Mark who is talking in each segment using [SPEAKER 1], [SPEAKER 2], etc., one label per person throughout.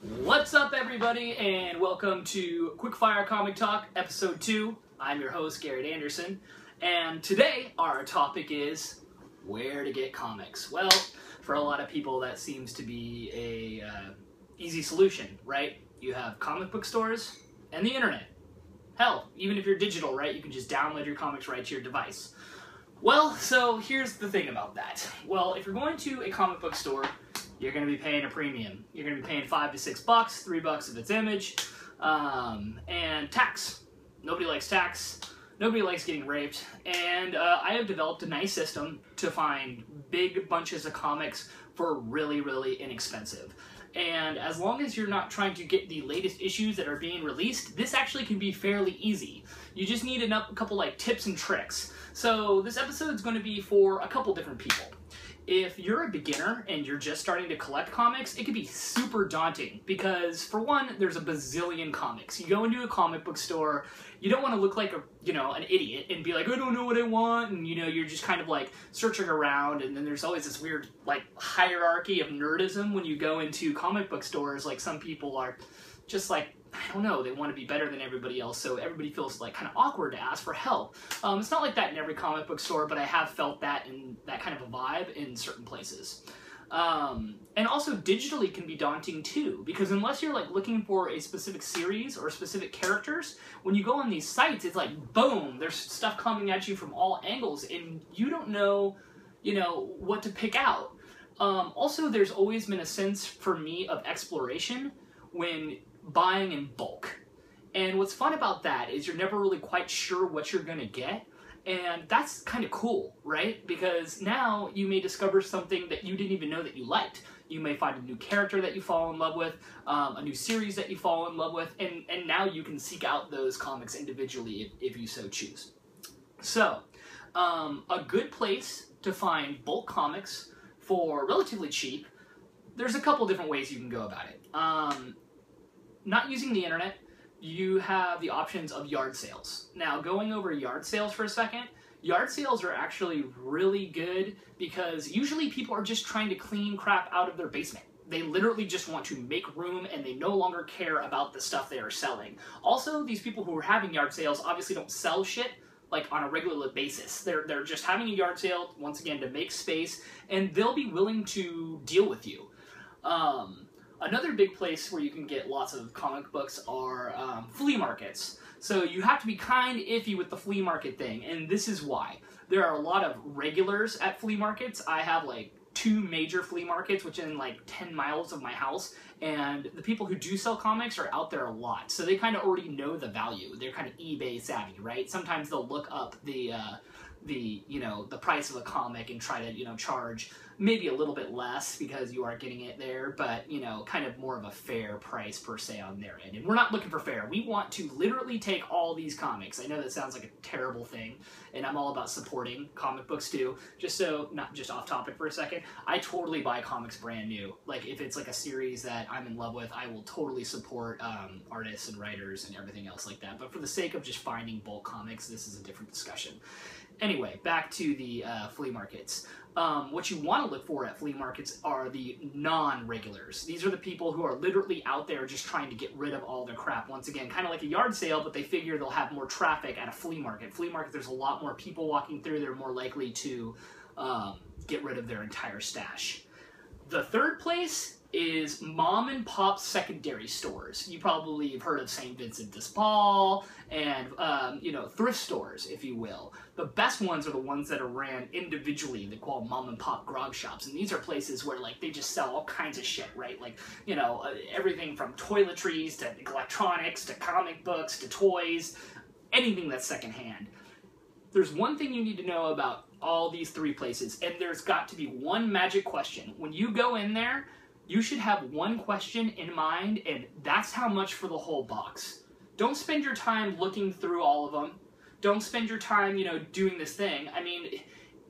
[SPEAKER 1] What's up, everybody, and welcome to Quickfire Comic Talk, Episode 2. I'm your host, Garrett Anderson, and today our topic is where to get comics. Well, for a lot of people, that seems to be a easy solution, right? You have comic book stores and the internet. Hell, even if you're digital, right, you can just download your comics right to your device. Well, so here's the thing about that. Well, if you're going to a comic book store, you're going to be paying a premium. You're going to be paying $5 to $6, $3 if it's image, and tax. Nobody likes tax. Nobody likes getting raped. And I have developed a nice system to find big bunches of comics for really, really inexpensive. And as long as you're not trying to get the latest issues that are being released, this actually can be fairly easy. You just need a couple like tips and tricks. So this episode is going to be for a couple different people. If you're a beginner and you're just starting to collect comics, it can be super daunting because, for one, there's a bazillion comics. You go into a comic book store, you don't want to look like an idiot and be like, I don't know what I want, and you're just kind of like searching around, and then there's always this weird like hierarchy of nerdism when you go into comic book stores. Like, some people are just like, I don't know, they want to be better than everybody else, so everybody feels like kind of awkward to ask for help. It's not like that in every comic book store, but I have felt that in that kind of a vibe in certain places. And also digitally can be daunting too, because unless you're like looking for a specific series or specific characters, when you go on these sites, it's like, boom, there's stuff coming at you from all angles, and you don't know, what to pick out. Also, there's always been a sense for me of exploration when buying in bulk. And what's fun about that is you're never really quite sure what you're gonna get, and that's kind of cool, right? Because now you may discover something that you didn't even know that you liked. You may find a new character that you fall in love with, a new series that you fall in love with, and now you can seek out those comics individually if you so choose. So, a good place to find bulk comics for relatively cheap, there's a couple different ways you can go about it. Not using the internet, you have the options of yard sales. Now, going over yard sales for a second, yard sales are actually really good because usually people are just trying to clean crap out of their basement. They literally just want to make room, and they no longer care about the stuff they are selling. Also, these people who are having yard sales obviously don't sell shit like on a regular basis. They're just having a yard sale, once again, to make space, and they'll be willing to deal with you. Another big place where you can get lots of comic books are flea markets. So you have to be kind of iffy with the flea market thing, and this is why. There are a lot of regulars at flea markets. I have like 2 major flea markets within like 10 miles of my house, and the people who do sell comics are out there a lot. So they kind of already know the value. They're kind of eBay savvy, right? Sometimes they'll look up the price of a comic and try to, charge maybe a little bit less because you are getting it there, but, kind of more of a fair price per se on their end. And we're not looking for fair. We want to literally take all these comics. I know that sounds like a terrible thing, and I'm all about supporting comic books too. Just so, not just off topic for a second, I totally buy comics brand new. Like, if it's like a series that I'm in love with, I will totally support artists and writers and everything else like that. But for the sake of just finding bulk comics, this is a different discussion. Anyway, back to the flea markets. What you want to look for at flea markets are the non-regulars. These are the people who are literally out there just trying to get rid of all their crap. Once again, kind of like a yard sale, but they figure they'll have more traffic at a flea market. Flea market, there's a lot more people walking through. They're more likely to get rid of their entire stash. The third place is mom and pop secondary stores. You probably have heard of St. Vincent de Paul and, thrift stores, if you will. The best ones are the ones that are ran individually. They call mom and pop grog shops. And these are places where, like, they just sell all kinds of shit, right? Like, everything from toiletries to electronics to comic books to toys, anything that's secondhand. There's one thing you need to know about all these 3 places, and there's got to be one magic question. When you go in there, you should have one question in mind, and that's how much for the whole box. Don't spend your time looking through all of them. Don't spend your time, doing this thing. I mean,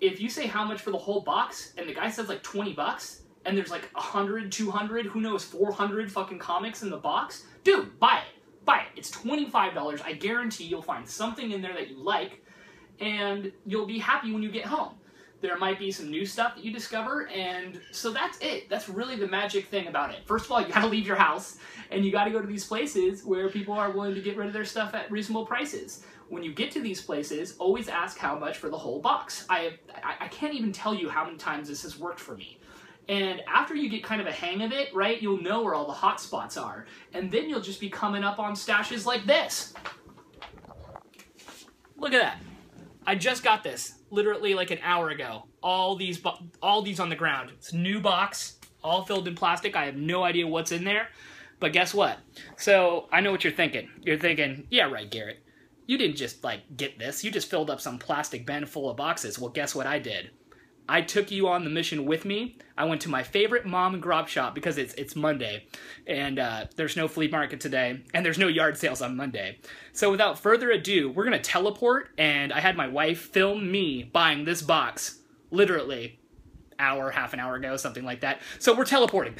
[SPEAKER 1] if you say how much for the whole box, and the guy says like $20, and there's like 100, 200, who knows, 400 fucking comics in the box, dude, buy it. Buy it. It's $25. I guarantee you'll find something in there that you like, and you'll be happy when you get home. there might be some new stuff that you discover, and so that's it. That's really the magic thing about it. First of all, you gotta leave your house, and you gotta go to these places where people are willing to get rid of their stuff at reasonable prices. When you get to these places, always ask how much for the whole box. I can't even tell you how many times this has worked for me. And after you get kind of a hang of it, right, you'll know where all the hot spots are. And then you'll just be coming up on stashes like this. Look at that. I just got this, literally like an hour ago. All these on the ground. It's a new box, all filled in plastic. I have no idea what's in there. But guess what? So, I know what you're thinking. You're thinking, yeah, right, Garrett. You didn't just, like, get this. You just filled up some plastic bin full of boxes. Well, guess what I did? I took you on the mission with me. I went to my favorite mom and grop shop because it's Monday, and there's no flea market today, and there's no yard sales on Monday. So without further ado, we're going to teleport, and I had my wife film me buying this box, literally half an hour ago, something like that. So we're teleporting.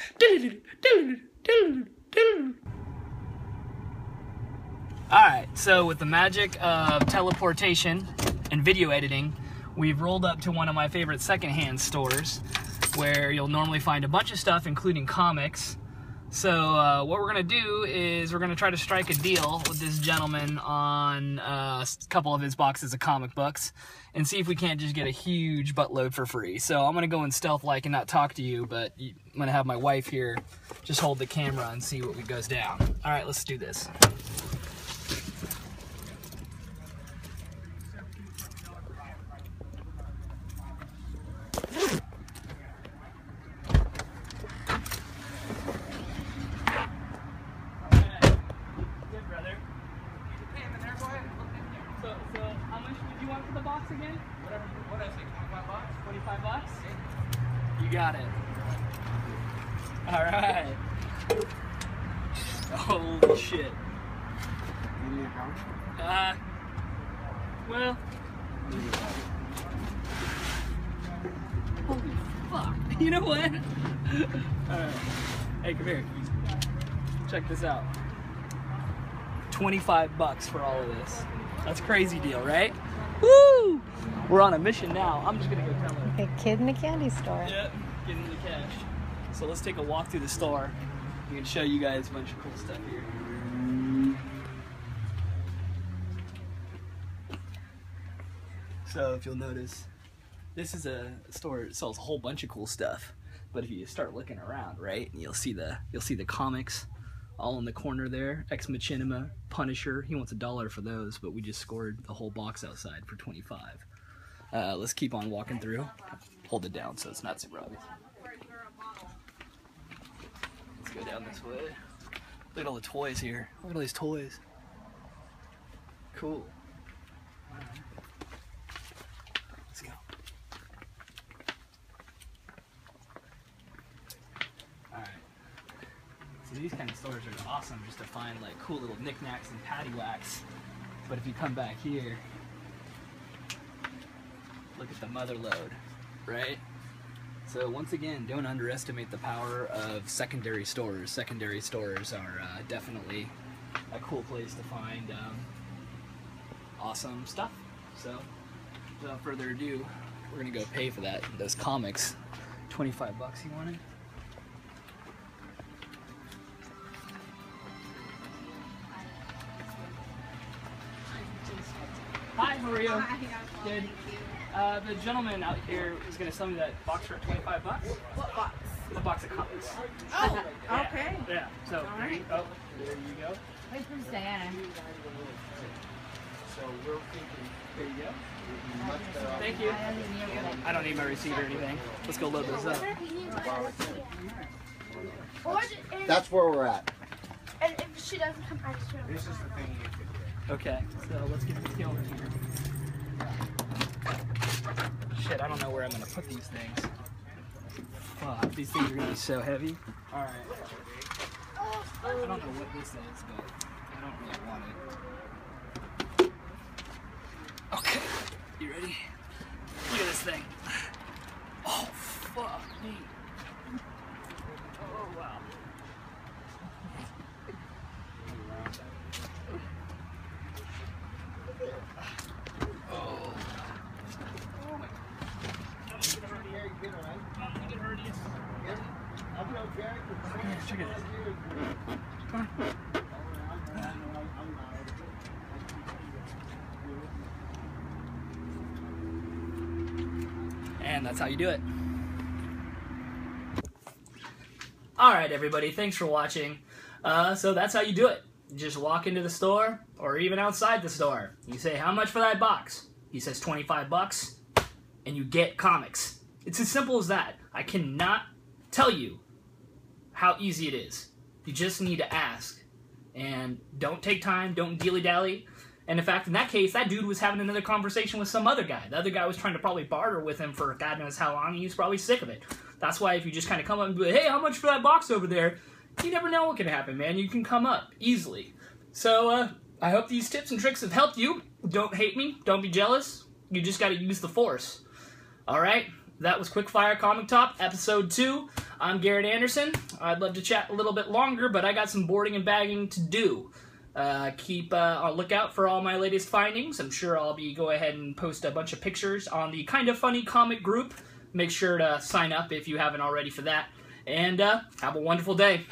[SPEAKER 1] Alright, so with the magic of teleportation and video editing, we've rolled up to one of my favorite secondhand stores where you'll normally find a bunch of stuff, including comics. So what we're going to do is we're going to try to strike a deal with this gentleman on a couple of his boxes of comic books and see if we can't just get a huge buttload for free. So I'm going to go in stealth-like and not talk to you, but I'm going to have my wife here just hold the camera and see what goes down. All right, let's do this. Again?
[SPEAKER 2] Whatever. What did I say? 25 bucks?
[SPEAKER 1] 25 bucks? You got it. All right. Holy shit.
[SPEAKER 2] You need a
[SPEAKER 1] well. Holy fuck. You know what? Alright. Hey, come here. Check this out. 25 bucks for all of this. That's a crazy deal, right? Woo! We're on a mission now. I'm just gonna go tell her.
[SPEAKER 3] A kid in the candy store.
[SPEAKER 1] Yep, getting the cash. So let's take a walk through the store. We can show you guys a bunch of cool stuff here. So if you'll notice, this is a store that sells a whole bunch of cool stuff. But if you start looking around, right, you'll see the comics all in the corner there. Ex Machinima, Punisher. He wants $1 for those, but we just scored the whole box outside for 25. Let's keep on walking through. Hold it down so it's not super obvious. Let's go down this way. Look at all the toys here. Look at all these toys. Cool. Let's go. Alright. So these kind of stores are awesome just to find like cool little knickknacks and paddywhacks. But if you come back here, look at the mother load, right? So once again, don't underestimate the power of secondary stores. Secondary stores are definitely a cool place to find awesome stuff. So without further ado, we're gonna go pay for those comics. 25 bucks, you wanted? Hi, how are you?
[SPEAKER 4] Hi,
[SPEAKER 1] Good. The gentleman out here is going to sell me that box for 25 bucks.
[SPEAKER 4] What box?
[SPEAKER 1] A box of comics.
[SPEAKER 4] Oh,
[SPEAKER 1] Yeah.
[SPEAKER 4] okay.
[SPEAKER 1] Yeah. So,
[SPEAKER 4] All right.
[SPEAKER 1] oh, there you go.
[SPEAKER 3] Wait for Diana.
[SPEAKER 2] So we're thinking,
[SPEAKER 1] There you go.
[SPEAKER 2] much better off.
[SPEAKER 1] Thank you. I don't need my receipt or anything. Let's go load this up.
[SPEAKER 2] That's where we're at.
[SPEAKER 4] And if she doesn't come, I just
[SPEAKER 2] This is the thing you could do.
[SPEAKER 1] Okay, so let's get this going here. Shit, I don't know where I'm going to put these things. Fuck, these things are going to be so heavy. Alright. I don't know what this is, but I don't really want it. Okay, you ready? Look at this thing. Oh, fuck me. Oh, wow. And that's how you do it. Alright everybody, thanks for watching. So that's how you do it. You just walk into the store, or even outside the store. You say, how much for that box? He says 25 bucks, and you get comics. It's as simple as that. I cannot tell you how easy it is. You just need to ask. And don't take time, don't dilly-dally. And in fact, in that case, that dude was having another conversation with some other guy. The other guy was trying to probably barter with him for God knows how long, and he was probably sick of it. That's why if you just kind of come up and be like, hey, how much for that box over there? You never know what can happen, man. You can come up easily. So, I hope these tips and tricks have helped you. Don't hate me. Don't be jealous. You just got to use the force. Alright, that was Quickfire Comic Talk, Episode 2. I'm Garrett Anderson. I'd love to chat a little bit longer, but I got some boarding and bagging to do. Keep a lookout for all my latest findings. I'm sure I'll go ahead and post a bunch of pictures on the Kind of Funny comic group. Make sure to sign up if you haven't already for that. And have a wonderful day.